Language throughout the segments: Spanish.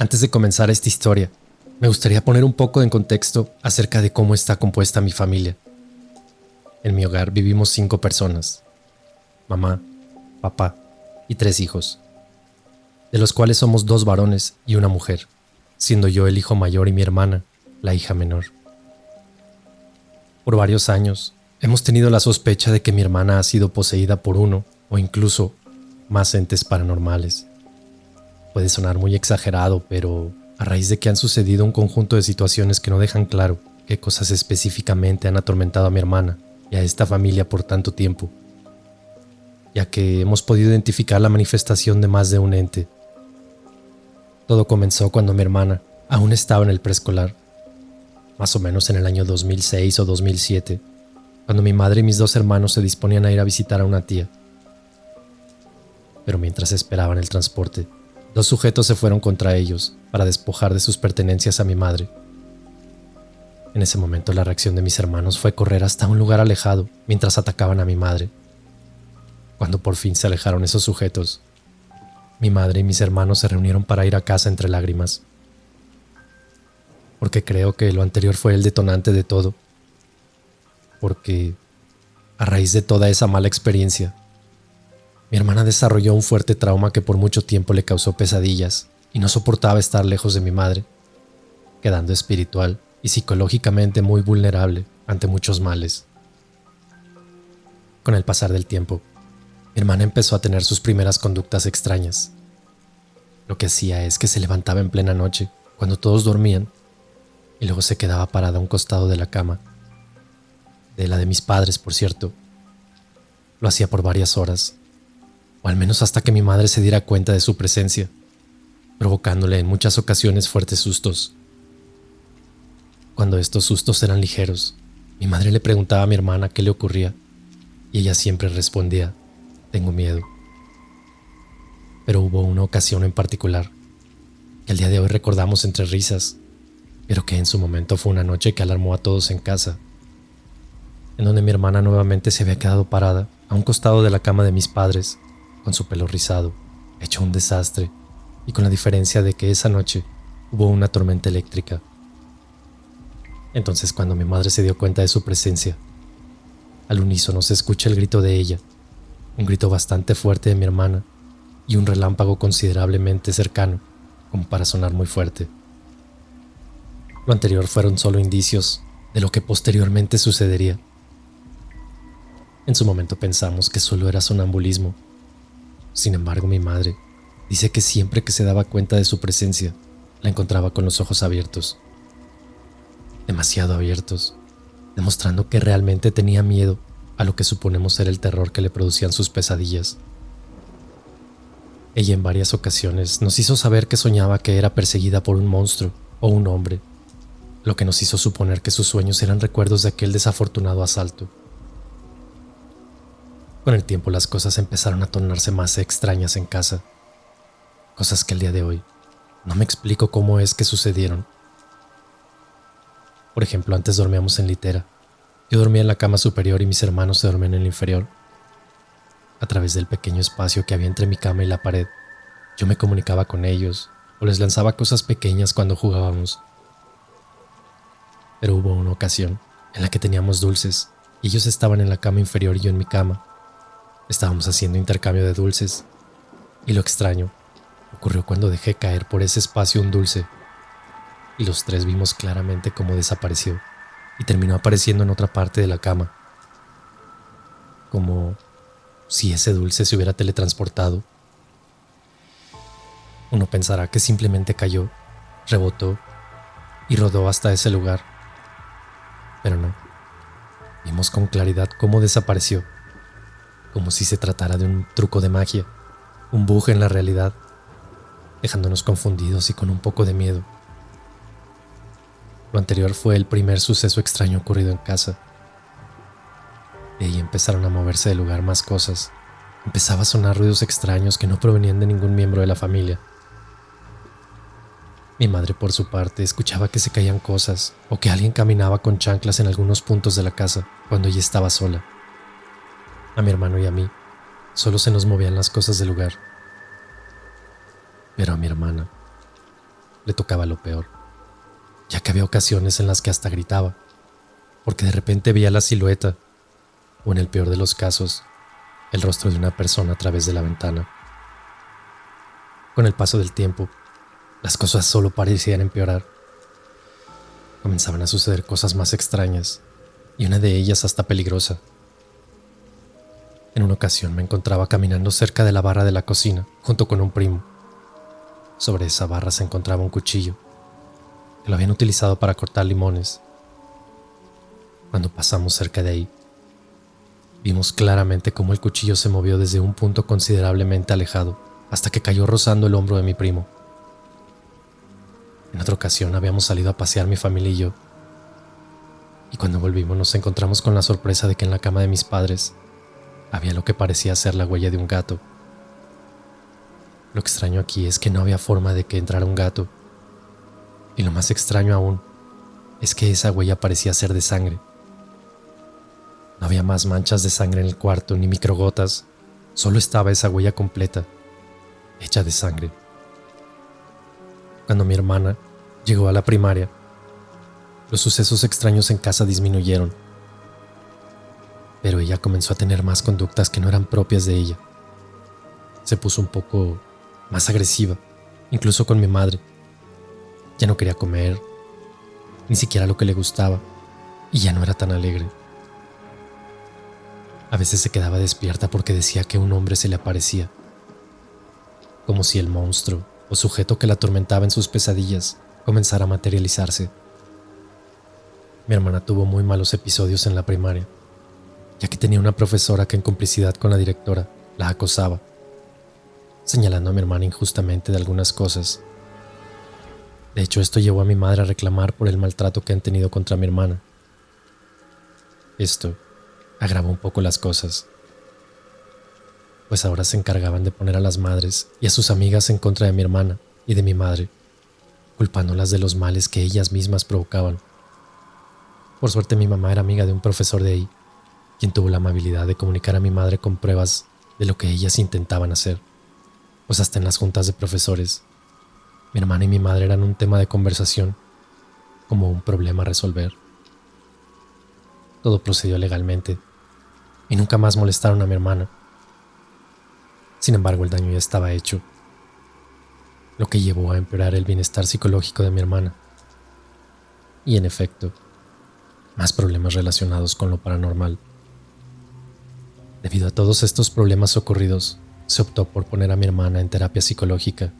Antes de comenzar esta historia, me gustaría poner un poco en contexto acerca de cómo está compuesta mi familia. En mi hogar vivimos 5 personas: mamá, papá y 3 hijos, de los cuales somos 2 varones y una mujer, siendo yo el hijo mayor y mi hermana, la hija menor. Por varios años, hemos tenido la sospecha de que mi hermana ha sido poseída por uno o incluso más entes paranormales. Puede sonar muy exagerado, pero a raíz de que han sucedido un conjunto de situaciones que no dejan claro qué cosas específicamente han atormentado a mi hermana y a esta familia por tanto tiempo, ya que hemos podido identificar la manifestación de más de un ente. Todo comenzó cuando mi hermana aún estaba en el preescolar, más o menos en el año 2006 o 2007, cuando mi madre y mis 2 hermanos se disponían a ir a visitar a una tía. Pero mientras esperaban el transporte, 2 sujetos se fueron contra ellos para despojar de sus pertenencias a mi madre. En ese momento la reacción de mis hermanos fue correr hasta un lugar alejado mientras atacaban a mi madre. Cuando por fin se alejaron esos sujetos, mi madre y mis hermanos se reunieron para ir a casa entre lágrimas. Porque creo que lo anterior fue el detonante de todo. Porque a raíz de toda esa mala experiencia, mi hermana desarrolló un fuerte trauma que por mucho tiempo le causó pesadillas y no soportaba estar lejos de mi madre, quedando espiritual y psicológicamente muy vulnerable ante muchos males. Con el pasar del tiempo, mi hermana empezó a tener sus primeras conductas extrañas. Lo que hacía es que se levantaba en plena noche, cuando todos dormían, y luego se quedaba parada a un costado de la cama, de la de mis padres, por cierto. Lo hacía por varias horas, o al menos hasta que mi madre se diera cuenta de su presencia, provocándole en muchas ocasiones fuertes sustos. Cuando estos sustos eran ligeros, mi madre le preguntaba a mi hermana qué le ocurría, y ella siempre respondía: tengo miedo. Pero hubo una ocasión en particular, que al día de hoy recordamos entre risas, pero que en su momento fue una noche que alarmó a todos en casa, en donde mi hermana nuevamente se había quedado parada a un costado de la cama de mis padres, con su pelo rizado, hecho un desastre, y con la diferencia de que esa noche hubo una tormenta eléctrica. Entonces, cuando mi madre se dio cuenta de su presencia, al unísono se escucha el grito de ella, un grito bastante fuerte de mi hermana y un relámpago considerablemente cercano, como para sonar muy fuerte. Lo anterior fueron solo indicios de lo que posteriormente sucedería. En su momento pensamos que solo era sonambulismo. Sin embargo, mi madre dice que siempre que se daba cuenta de su presencia, la encontraba con los ojos abiertos. Demasiado abiertos, demostrando que realmente tenía miedo a lo que suponemos ser el terror que le producían sus pesadillas. Ella en varias ocasiones nos hizo saber que soñaba que era perseguida por un monstruo o un hombre, lo que nos hizo suponer que sus sueños eran recuerdos de aquel desafortunado asalto. Con el tiempo las cosas empezaron a tornarse más extrañas en casa, cosas que al día de hoy no me explico cómo es que sucedieron. Por ejemplo, antes dormíamos en litera. Yo dormía en la cama superior y mis hermanos se dormían en la inferior. A través del pequeño espacio que había entre mi cama y la pared, yo me comunicaba con ellos o les lanzaba cosas pequeñas cuando jugábamos. Pero hubo una ocasión en la que teníamos dulces y ellos estaban en la cama inferior y yo en mi cama. Estábamos haciendo intercambio de dulces y lo extraño ocurrió cuando dejé caer por ese espacio un dulce y los 3 vimos claramente cómo desapareció y terminó apareciendo en otra parte de la cama, como si ese dulce se hubiera teletransportado. Uno pensará que simplemente cayó, rebotó y rodó hasta ese lugar, pero no. Vimos con claridad cómo desapareció, como si se tratara de un truco de magia, un bug en la realidad, dejándonos confundidos y con un poco de miedo. Lo anterior fue el primer suceso extraño ocurrido en casa. De ahí empezaron a moverse del lugar más cosas. Empezaba a sonar ruidos extraños que no provenían de ningún miembro de la familia. Mi madre, por su parte, escuchaba que se caían cosas o que alguien caminaba con chanclas en algunos puntos de la casa cuando ella estaba sola. A mi hermano y a mí solo se nos movían las cosas del lugar. Pero a mi hermana le tocaba lo peor, ya que había ocasiones en las que hasta gritaba, porque de repente veía la silueta, o en el peor de los casos, el rostro de una persona a través de la ventana. Con el paso del tiempo, las cosas solo parecían empeorar. Comenzaban a suceder cosas más extrañas, y una de ellas hasta peligrosa. En una ocasión me encontraba caminando cerca de la barra de la cocina, junto con un primo. Sobre esa barra se encontraba un cuchillo, que lo habían utilizado para cortar limones. Cuando pasamos cerca de ahí, vimos claramente cómo el cuchillo se movió desde un punto considerablemente alejado hasta que cayó rozando el hombro de mi primo. En otra ocasión habíamos salido a pasear mi familia y yo, y cuando volvimos nos encontramos con la sorpresa de que en la cama de mis padres había lo que parecía ser la huella de un gato. Lo extraño aquí es que no había forma de que entrara un gato, y lo más extraño aún es que esa huella parecía ser de sangre. No había más manchas de sangre en el cuarto ni microgotas, solo estaba esa huella completa, hecha de sangre. Cuando mi hermana llegó a la primaria, los sucesos extraños en casa disminuyeron, pero ella comenzó a tener más conductas que no eran propias de ella. Se puso un poco más agresiva, incluso con mi madre. Ya no quería comer, ni siquiera lo que le gustaba, y ya no era tan alegre. A veces se quedaba despierta porque decía que un hombre se le aparecía, como si el monstruo o sujeto que la atormentaba en sus pesadillas comenzara a materializarse. Mi hermana tuvo muy malos episodios en la primaria, ya que tenía una profesora que en complicidad con la directora la acosaba, señalando a mi hermana injustamente de algunas cosas. De hecho, esto llevó a mi madre a reclamar por el maltrato que han tenido contra mi hermana. Esto agravó un poco las cosas, pues ahora se encargaban de poner a las madres y a sus amigas en contra de mi hermana y de mi madre, culpándolas de los males que ellas mismas provocaban. Por suerte mi mamá era amiga de un profesor de ahí, quien tuvo la amabilidad de comunicar a mi madre con pruebas de lo que ellas intentaban hacer, pues hasta en las juntas de profesores, mi hermana y mi madre eran un tema de conversación, como un problema a resolver. Todo procedió legalmente, y nunca más molestaron a mi hermana. Sin embargo, el daño ya estaba hecho, lo que llevó a empeorar el bienestar psicológico de mi hermana. Y en efecto, más problemas relacionados con lo paranormal. Debido a todos estos problemas ocurridos, se optó por poner a mi hermana en terapia psicológica,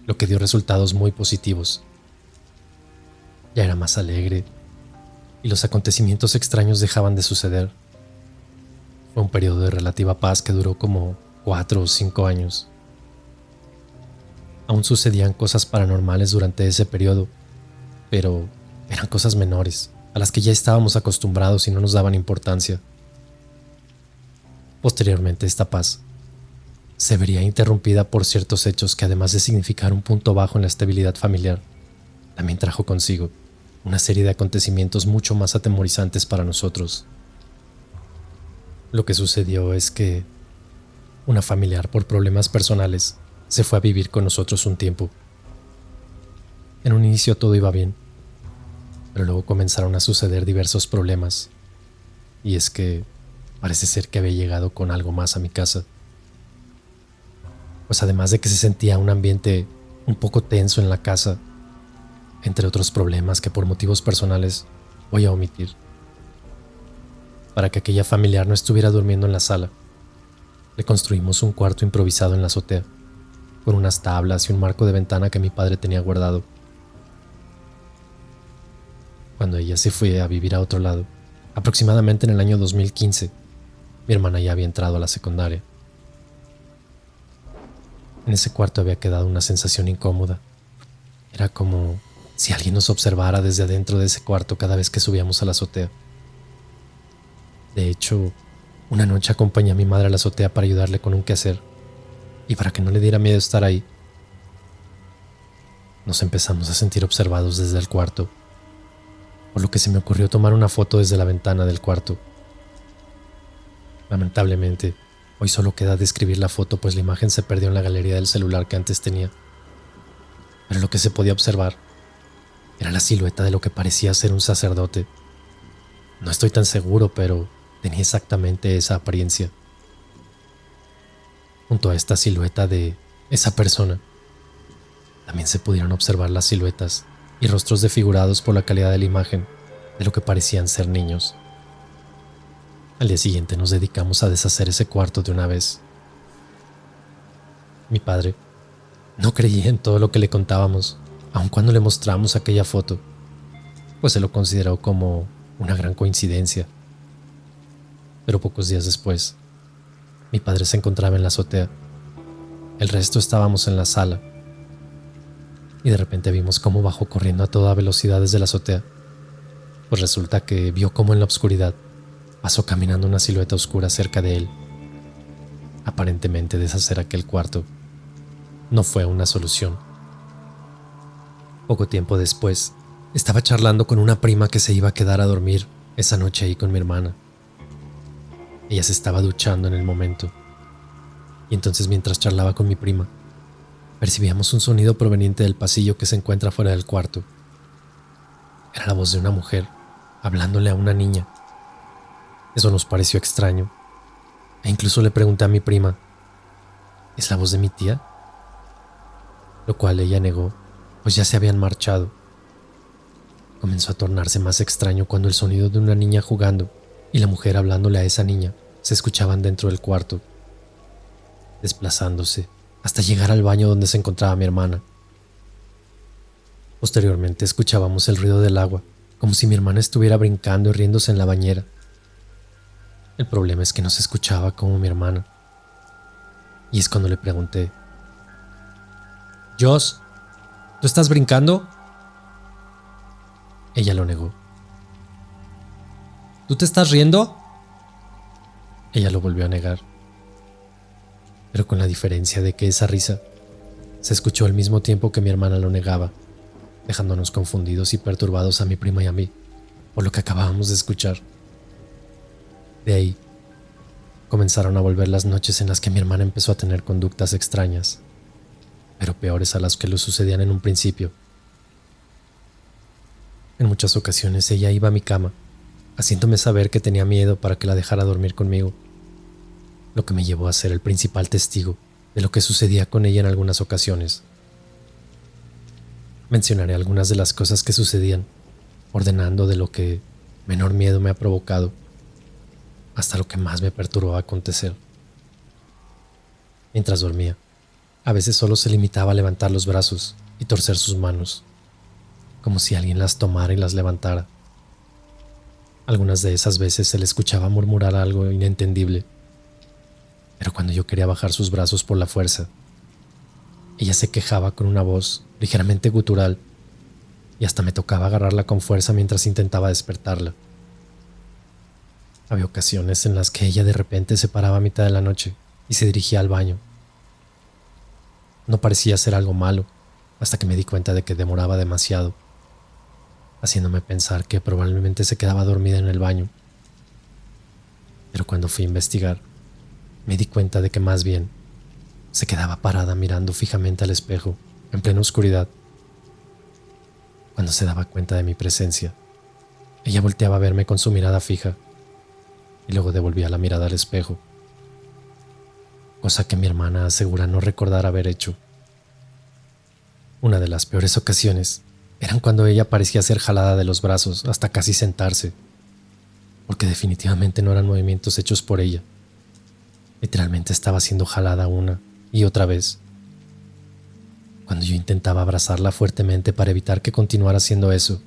lo que dio resultados muy positivos. Ya era más alegre, y los acontecimientos extraños dejaban de suceder. Fue un periodo de relativa paz que duró como 4 o 5 años. Aún sucedían cosas paranormales durante ese periodo, pero eran cosas menores, a las que ya estábamos acostumbrados y no nos daban importancia. Posteriormente, esta paz se vería interrumpida por ciertos hechos que, además de significar un punto bajo en la estabilidad familiar, también trajo consigo una serie de acontecimientos mucho más atemorizantes para nosotros. Lo que sucedió es que una familiar, por problemas personales, se fue a vivir con nosotros un tiempo. En un inicio todo iba bien, pero luego comenzaron a suceder diversos problemas, y es que parece ser que había llegado con algo más a mi casa. Pues además de que se sentía un ambiente un poco tenso en la casa, entre otros problemas que por motivos personales voy a omitir. Para que aquella familiar no estuviera durmiendo en la sala, le construimos un cuarto improvisado en la azotea, con unas tablas y un marco de ventana que mi padre tenía guardado. Cuando ella se fue a vivir a otro lado, aproximadamente en el año 2015, mi hermana ya había entrado a la secundaria. En ese cuarto había quedado una sensación incómoda. Era como si alguien nos observara desde adentro de ese cuarto cada vez que subíamos a la azotea. De hecho, una noche acompañé a mi madre a la azotea para ayudarle con un quehacer, y para que no le diera miedo estar ahí, nos empezamos a sentir observados desde el cuarto, por lo que se me ocurrió tomar una foto desde la ventana del cuarto. Lamentablemente, hoy solo queda describir la foto, pues la imagen se perdió en la galería del celular que antes tenía. pero lo que se podía observar era la silueta de lo que parecía ser un sacerdote. No estoy tan seguro, pero tenía exactamente esa apariencia. Junto a esta silueta de esa persona, también se pudieron observar las siluetas y rostros desfigurados por la calidad de la imagen de lo que parecían ser niños. Al día siguiente nos dedicamos a deshacer ese cuarto de una vez. Mi padre no creía en todo lo que le contábamos, aun cuando le mostramos aquella foto, pues se lo consideró como una gran coincidencia. Pero pocos días después, mi padre se encontraba en la azotea. El resto estábamos en la sala. Y de repente vimos cómo bajó corriendo a toda velocidad desde la azotea. Pues resulta que vio cómo en la oscuridad pasó caminando una silueta oscura cerca de él. Aparentemente deshacer aquel cuarto no fue una solución. Poco tiempo después, estaba charlando con una prima que se iba a quedar a dormir esa noche ahí con mi hermana. Ella se estaba duchando en el momento. Y entonces mientras charlaba con mi prima, percibíamos un sonido proveniente del pasillo que se encuentra fuera del cuarto. Era la voz de una mujer hablándole a una niña. Eso nos pareció extraño. E incluso le pregunté a mi prima, ¿es la voz de mi tía? Lo cual ella negó, pues ya se habían marchado. Comenzó a tornarse más extraño cuando el sonido de una niña jugando y la mujer hablándole a esa niña se escuchaban dentro del cuarto, desplazándose hasta llegar al baño donde se encontraba mi hermana. Posteriormente escuchábamos el ruido del agua, como si mi hermana estuviera brincando y riéndose en la bañera. El problema es que no se escuchaba como mi hermana. Y es cuando le pregunté, «Joss, ¿tú estás brincando?» Ella lo negó. «¿Tú te estás riendo?» Ella lo volvió a negar. Pero con la diferencia de que esa risa se escuchó al mismo tiempo que mi hermana lo negaba, dejándonos confundidos y perturbados a mi prima y a mí por lo que acabábamos de escuchar. De ahí comenzaron a volver las noches en las que mi hermana empezó a tener conductas extrañas, pero peores a las que le sucedían en un principio. En muchas ocasiones ella iba a mi cama, haciéndome saber que tenía miedo para que la dejara dormir conmigo, lo que me llevó a ser el principal testigo de lo que sucedía con ella en algunas ocasiones. Mencionaré algunas de las cosas que sucedían, ordenando de lo que menor miedo me ha provocado hasta lo que más me perturbó a acontecer. Mientras dormía, a veces solo se limitaba a levantar los brazos y torcer sus manos, como si alguien las tomara y las levantara. Algunas de esas veces se le escuchaba murmurar algo inentendible, pero cuando yo quería bajar sus brazos por la fuerza, ella se quejaba con una voz ligeramente gutural y hasta me tocaba agarrarla con fuerza mientras intentaba despertarla. Había ocasiones en las que ella de repente se paraba a mitad de la noche y se dirigía al baño. No parecía ser algo malo, hasta que me di cuenta de que demoraba demasiado, haciéndome pensar que probablemente se quedaba dormida en el baño. Pero cuando fui a investigar, me di cuenta de que más bien se quedaba parada mirando fijamente al espejo en plena oscuridad. Cuando se daba cuenta de mi presencia, ella volteaba a verme con su mirada fija y luego devolvía la mirada al espejo, cosa que mi hermana asegura no recordar haber hecho. Una de las peores ocasiones eran cuando ella parecía ser jalada de los brazos hasta casi sentarse, porque definitivamente no eran movimientos hechos por ella. Literalmente estaba siendo jalada una y otra vez. Cuando yo intentaba abrazarla fuertemente para evitar que continuara haciendo eso,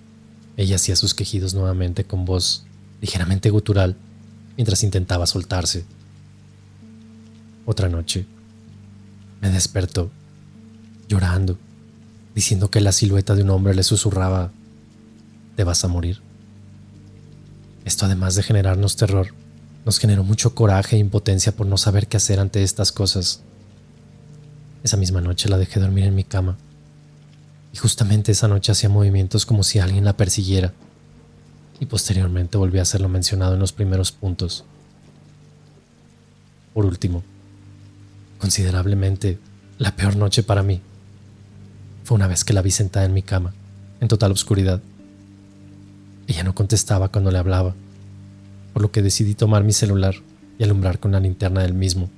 ella hacía sus quejidos nuevamente con voz ligeramente gutural mientras intentaba soltarse. Otra noche, me despertó, llorando, diciendo que la silueta de un hombre le susurraba, «Te vas a morir». Esto, además de generarnos terror, nos generó mucho coraje e impotencia por no saber qué hacer ante estas cosas. Esa misma noche la dejé dormir en mi cama, y justamente esa noche hacía movimientos como si alguien la persiguiera, y posteriormente volví a hacer lo mencionado en los primeros puntos. Por último, considerablemente la peor noche para mí fue una vez que la vi sentada en mi cama, en total oscuridad. Ella no contestaba cuando le hablaba, por lo que decidí tomar mi celular y alumbrar con la linterna del mismo.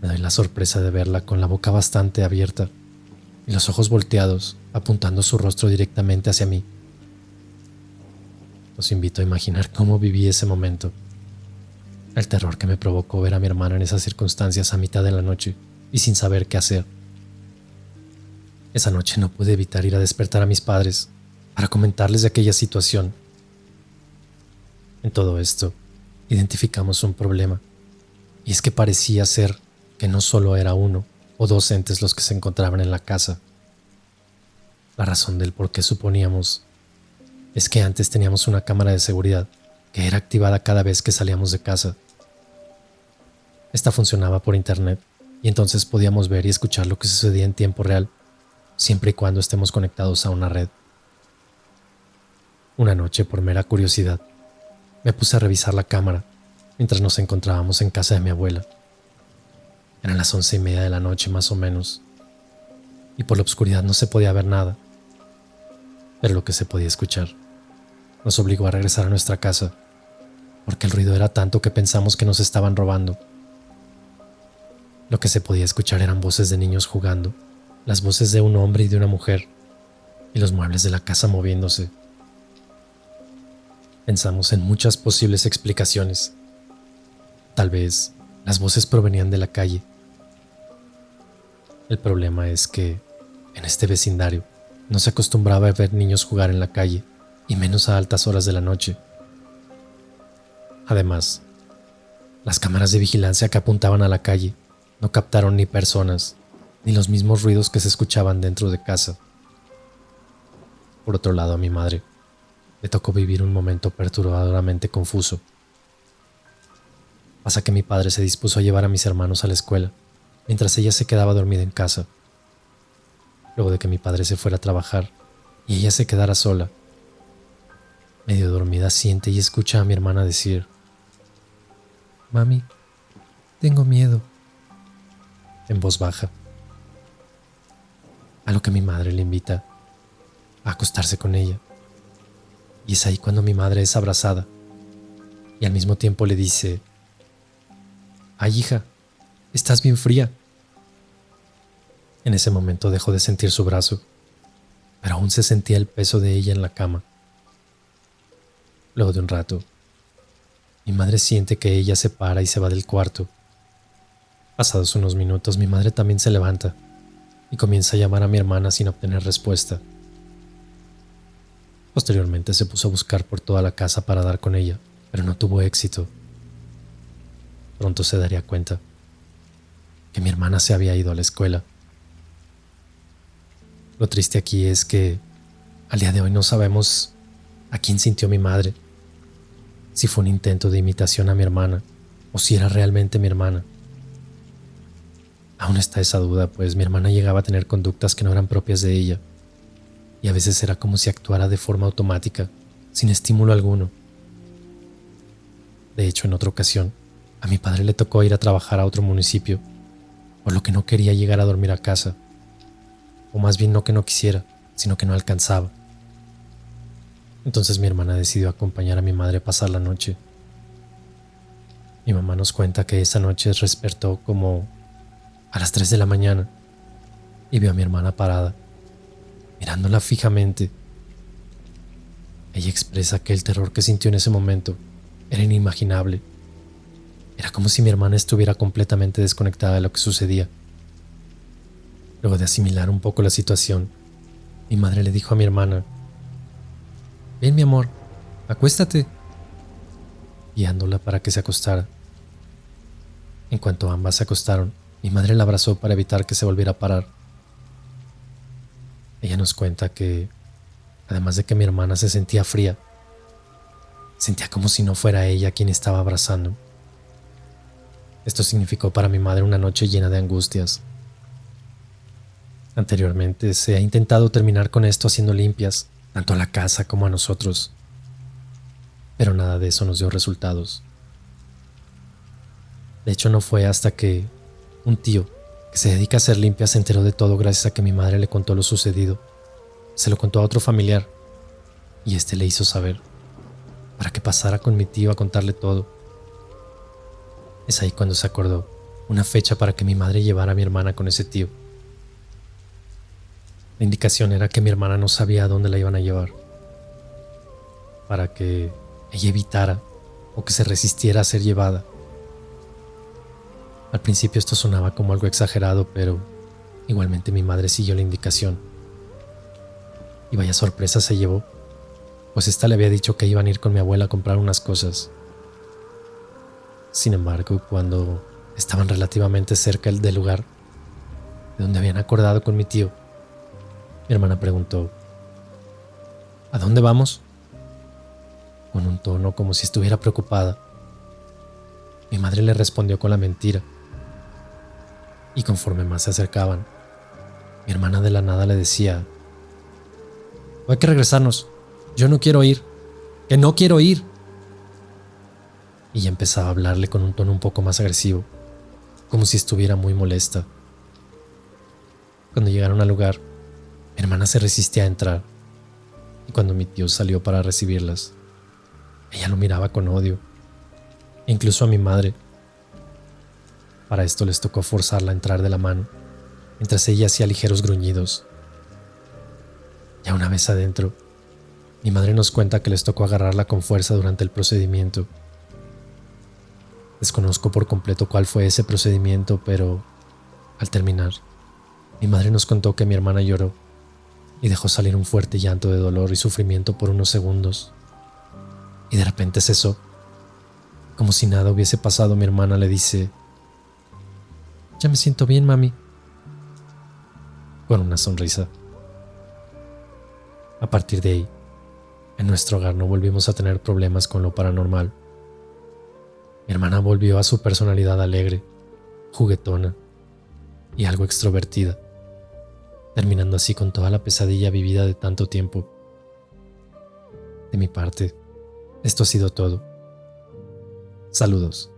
Me doy la sorpresa de verla con la boca bastante abierta y los ojos volteados, apuntando su rostro directamente hacia mí. Os invito a imaginar cómo viví ese momento. El terror que me provocó ver a mi hermana en esas circunstancias a mitad de la noche y sin saber qué hacer. Esa noche no pude evitar ir a despertar a mis padres para comentarles de aquella situación. En todo esto, identificamos un problema, y es que parecía ser que no solo era uno o dos entes los que se encontraban en la casa. La razón del por qué suponíamos es que antes teníamos una cámara de seguridad que era activada cada vez que salíamos de casa. Esta funcionaba por internet y entonces podíamos ver y escuchar lo que sucedía en tiempo real, siempre y cuando estemos conectados a una red. Una noche, por mera curiosidad, me puse a revisar la cámara mientras nos encontrábamos en casa de mi abuela. Eran las 11:30 de la noche más o menos, y por la oscuridad no se podía ver nada, pero lo que se podía escuchar nos obligó a regresar a nuestra casa, porque el ruido era tanto que pensamos que nos estaban robando. Lo que se podía escuchar eran voces de niños jugando, las voces de un hombre y de una mujer, y los muebles de la casa moviéndose. Pensamos en muchas posibles explicaciones. Tal vez las voces provenían de la calle. El problema es que, en este vecindario, no se acostumbraba a ver niños jugar en la calle, y menos a altas horas de la noche. Además, las cámaras de vigilancia que apuntaban a la calle no captaron ni personas, ni los mismos ruidos que se escuchaban dentro de casa. Por otro lado, a mi madre le tocó vivir un momento perturbadoramente confuso. Pasa que mi padre se dispuso a llevar a mis hermanos a la escuela, mientras ella se quedaba dormida en casa. Luego de que mi padre se fuera a trabajar y ella se quedara sola, medio dormida, siente y escucha a mi hermana decir: «Mami, tengo miedo», en voz baja. A lo que mi madre le invita a acostarse con ella. Y es ahí cuando mi madre es abrazada y al mismo tiempo le dice: «Ay, hija, estás bien fría». En ese momento dejó de sentir su brazo, pero aún se sentía el peso de ella en la cama. Luego de un rato, mi madre siente que ella se para y se va del cuarto. Pasados unos minutos, mi madre también se levanta y comienza a llamar a mi hermana sin obtener respuesta. Posteriormente se puso a buscar por toda la casa para dar con ella, pero no tuvo éxito. Pronto se daría cuenta que mi hermana se había ido a la escuela. Lo triste aquí es que al día de hoy no sabemos a quién sintió mi madre, si fue un intento de imitación a mi hermana o si era realmente mi hermana. Aún está esa duda, pues mi hermana llegaba a tener conductas que no eran propias de ella, y a veces era como si actuara de forma automática, sin estímulo alguno. De hecho, en otra ocasión, a mi padre le tocó ir a trabajar a otro municipio, por lo que no quería llegar a dormir a casa, o más bien no que no quisiera, sino que no alcanzaba. Entonces mi hermana decidió acompañar a mi madre a pasar la noche. Mi mamá nos cuenta que esa noche despertó como a las 3 de la mañana y vio a mi hermana parada, mirándola fijamente. Ella expresa que el terror que sintió en ese momento era inimaginable. Era como si mi hermana estuviera completamente desconectada de lo que sucedía. Luego de asimilar un poco la situación, mi madre le dijo a mi hermana: «Ven, mi amor, acuéstate», guiándola para que se acostara. En cuanto ambas se acostaron, mi madre la abrazó para evitar que se volviera a parar. Ella nos cuenta que, además de que mi hermana se sentía fría, sentía como si no fuera ella quien estaba abrazando. Esto significó para mi madre una noche llena de angustias. Anteriormente se ha intentado terminar con esto haciendo limpias, tanto a la casa como a nosotros, pero nada de eso nos dio resultados. De hecho, no fue hasta que un tío que se dedica a hacer limpias, se enteró de todo gracias a que mi madre le contó lo sucedido. Se lo contó a otro familiar y este le hizo saber para que pasara con mi tío a contarle todo. Es ahí cuando se acordó una fecha para que mi madre llevara a mi hermana con ese tío. La indicación era que mi hermana no sabía a dónde la iban a llevar, para que ella evitara o que se resistiera a ser llevada. Al principio esto sonaba como algo exagerado, pero igualmente mi madre siguió la indicación. Y vaya sorpresa se llevó, pues esta le había dicho que iban a ir con mi abuela a comprar unas cosas. Sin embargo, cuando estaban relativamente cerca del lugar de donde habían acordado con mi tío, mi hermana preguntó: ¿a dónde vamos? Con un tono como si estuviera preocupada. Mi madre le respondió con la mentira. Y conforme más se acercaban, mi hermana de la nada le decía: hay que regresarnos, yo no quiero ir, que no quiero ir. Y ya empezaba a hablarle con un tono un poco más agresivo, como si estuviera muy molesta. Cuando llegaron al lugar, mi hermana se resistía a entrar, y cuando mi tío salió para recibirlas, ella lo miraba con odio, e incluso a mi madre. Para esto les tocó forzarla a entrar de la mano, mientras ella hacía ligeros gruñidos. Ya una vez adentro, mi madre nos cuenta que les tocó agarrarla con fuerza durante el procedimiento. Desconozco por completo cuál fue ese procedimiento, pero al terminar, mi madre nos contó que mi hermana lloró y dejó salir un fuerte llanto de dolor y sufrimiento por unos segundos. Y de repente cesó. Como si nada hubiese pasado, mi hermana le dice: ya me siento bien, mami, con una sonrisa. A partir de ahí, en nuestro hogar no volvimos a tener problemas con lo paranormal. Mi hermana volvió a su personalidad alegre, juguetona y algo extrovertida, terminando así con toda la pesadilla vivida de tanto tiempo. De mi parte, esto ha sido todo. Saludos.